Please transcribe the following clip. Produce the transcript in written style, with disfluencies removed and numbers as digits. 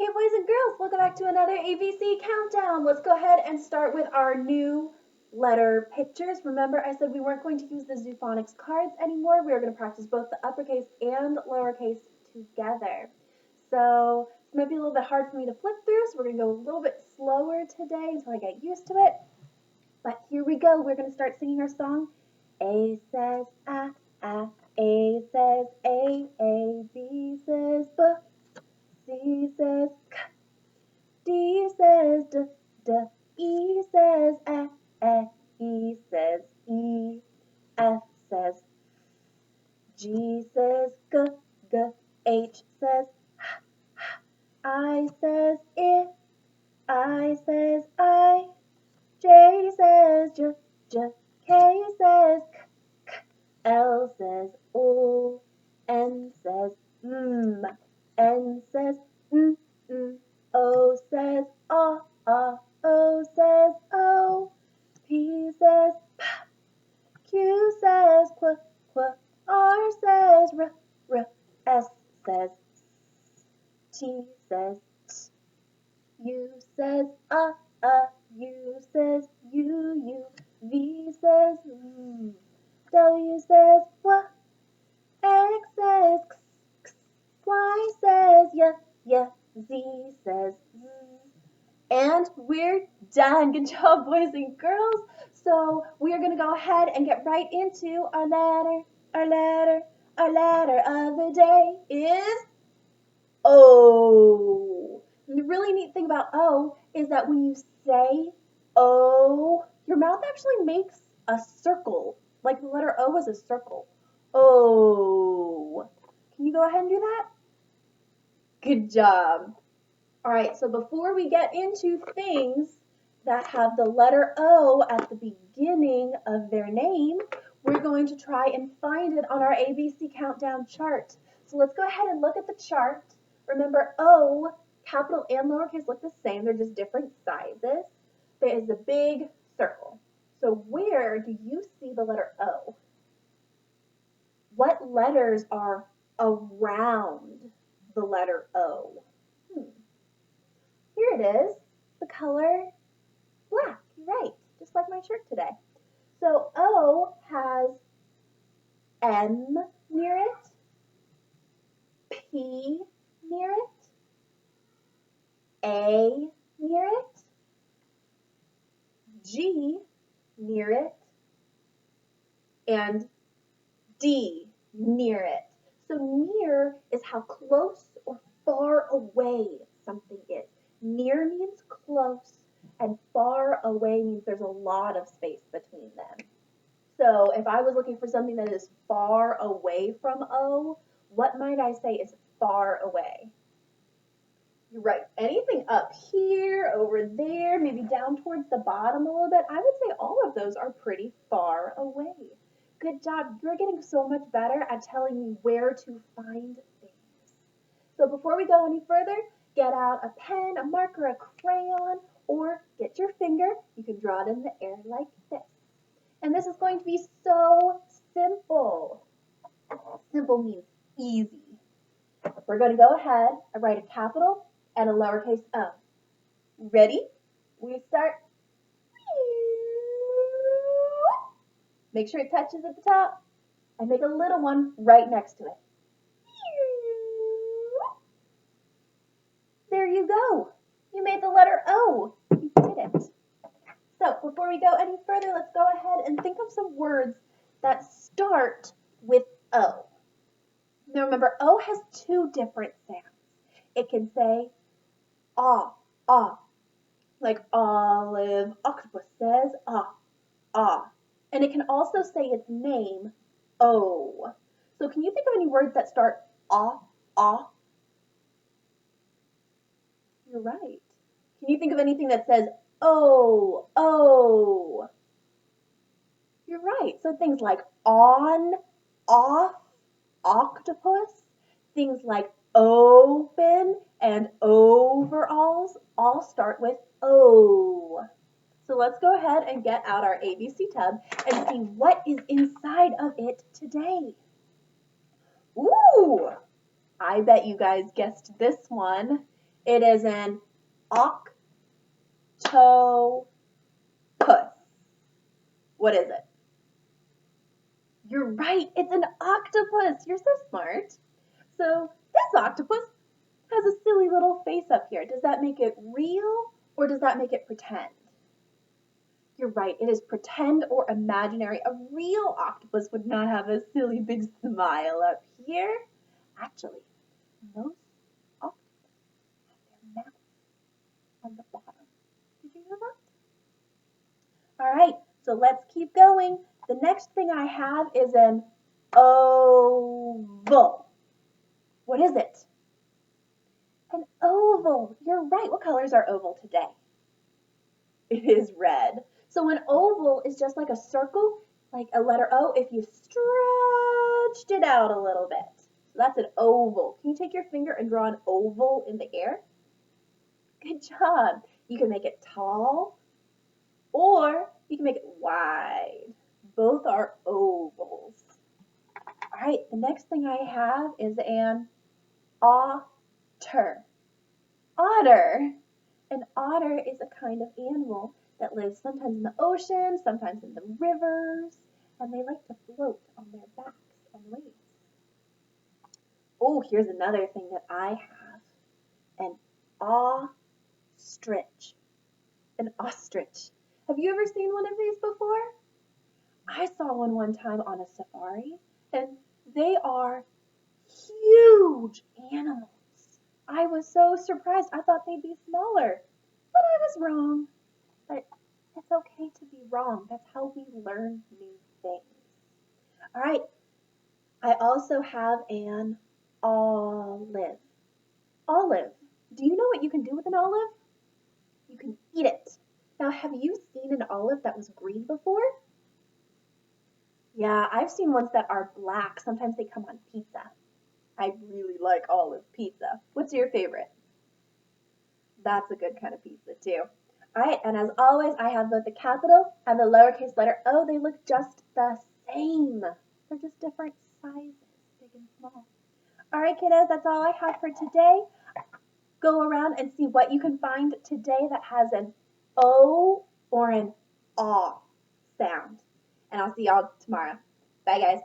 Hey boys and girls, welcome back to another ABC Countdown. Let's go ahead and start with our new letter pictures. Remember I said we weren't going to use the Zoophonics cards anymore. We were going to practice both the uppercase and lowercase together. So this might be a little bit hard for me to flip through, so we're going to go a little bit slower today until I get used to it. But here we go. We're going to start singing our song. A says A, A says A, B says B, C says K, D says D, D, E says E says E, F says G says G, G, H says H, H, I says I says I, J says J, J, K says K, K, L says O, N says N says O says O says O, P says P, Q says Qu, Qu, R says R, R, S says T says T, U says U says U, V says V, W says W, X says X, X, Y says Y, Z says Z. And we're done. Good job, boys and girls. So we are going to go ahead and get right into our letter. Our letter of the day is O. And the really neat thing about O is that when you say O, your mouth actually makes a circle. Like the letter O is a circle. O. Can you go ahead and do that? Good job. All right, so before we get into things that have the letter O at the beginning of their name, we're going to try and find it on our ABC Countdown chart. So let's go ahead and look at the chart. Remember, O, capital and lowercase look the same. They're just different sizes. There is a big circle. So where do you see the letter O? What letters are around the letter O? Here it is, the color black. You're right, just like my shirt today. So O has M near it, P near it, A near it, G near it, and D near it. So near is how close or far away something is. Near means close, and far away means there's a lot of space between them. So if I was looking for something that is far away from O, what might I say is far away? You're right. Anything up here, over there, maybe down towards the bottom a little bit, I would say all of those are pretty far away. Good job. You're getting so much better at telling me where to find things. So before we go any further, get out a pen, a marker, a crayon, or get your finger. You can draw it in the air like this. And this is going to be so simple. Simple means easy. We're going to go ahead and write a capital and a lowercase o. Ready? We start. Make sure it touches at the top and make a little one right next to it. There you go. You made the letter O. You did it. So before we go any further, let's go ahead and think of some words that start with O. Now remember, O has two different sounds. It can say ah, like Olive Octopus says ah. And it can also say its name, O. So can you think of any words that start ah? You're right. Can you think of anything that says oh? You're right. So things like on, off, octopus, things like open and overalls all start with O. So let's go ahead and get out our ABC tub and see what is inside of it today. Ooh, I bet you guys guessed this one. It is an octopus. What is it? You're right, it's an octopus. You're so smart. So this octopus has a silly little face up here. Does that make it real or does that make it pretend? You're right, it is pretend or imaginary. A real octopus would not have a silly big smile up here. Actually, most octopus have their mouth on the bottom. Did you know that? All right, so let's keep going. The next thing I have is an oval. What is it? An oval. You're right. What colors are oval today? It is red. So an oval is just like a circle, like a letter O, if you stretched it out a little bit. So that's an oval. Can you take your finger and draw an oval in the air? Good job. You can make it tall or you can make it wide. Both are ovals. All right, the next thing I have is an otter. Otter. An otter is a kind of animal that lives sometimes in the ocean, sometimes in the rivers, and they like to float on their backs on waves. Oh, here's another thing that I have. An ostrich. An ostrich. Have you ever seen one of these before? I saw one time on a safari, and they are huge animals. I was so surprised. I thought they'd be smaller, but I was wrong. But it's okay to be wrong. That's how we learn new things. All right. I also have an olive. Olive. Do you know what you can do with an olive? You can eat it. Now, have you seen an olive that was green before? Yeah, I've seen ones that are black. Sometimes they come on pizza. I really like olive pizza. What's your favorite? That's a good kind of pizza too. All right, and as always, I have both the capital and the lowercase letter O. They look just the same. They're just different sizes, big and small. All right, kiddos, that's all I have for today. Go around and see what you can find today that has an O or an AW sound. And I'll see y'all tomorrow. Bye, guys.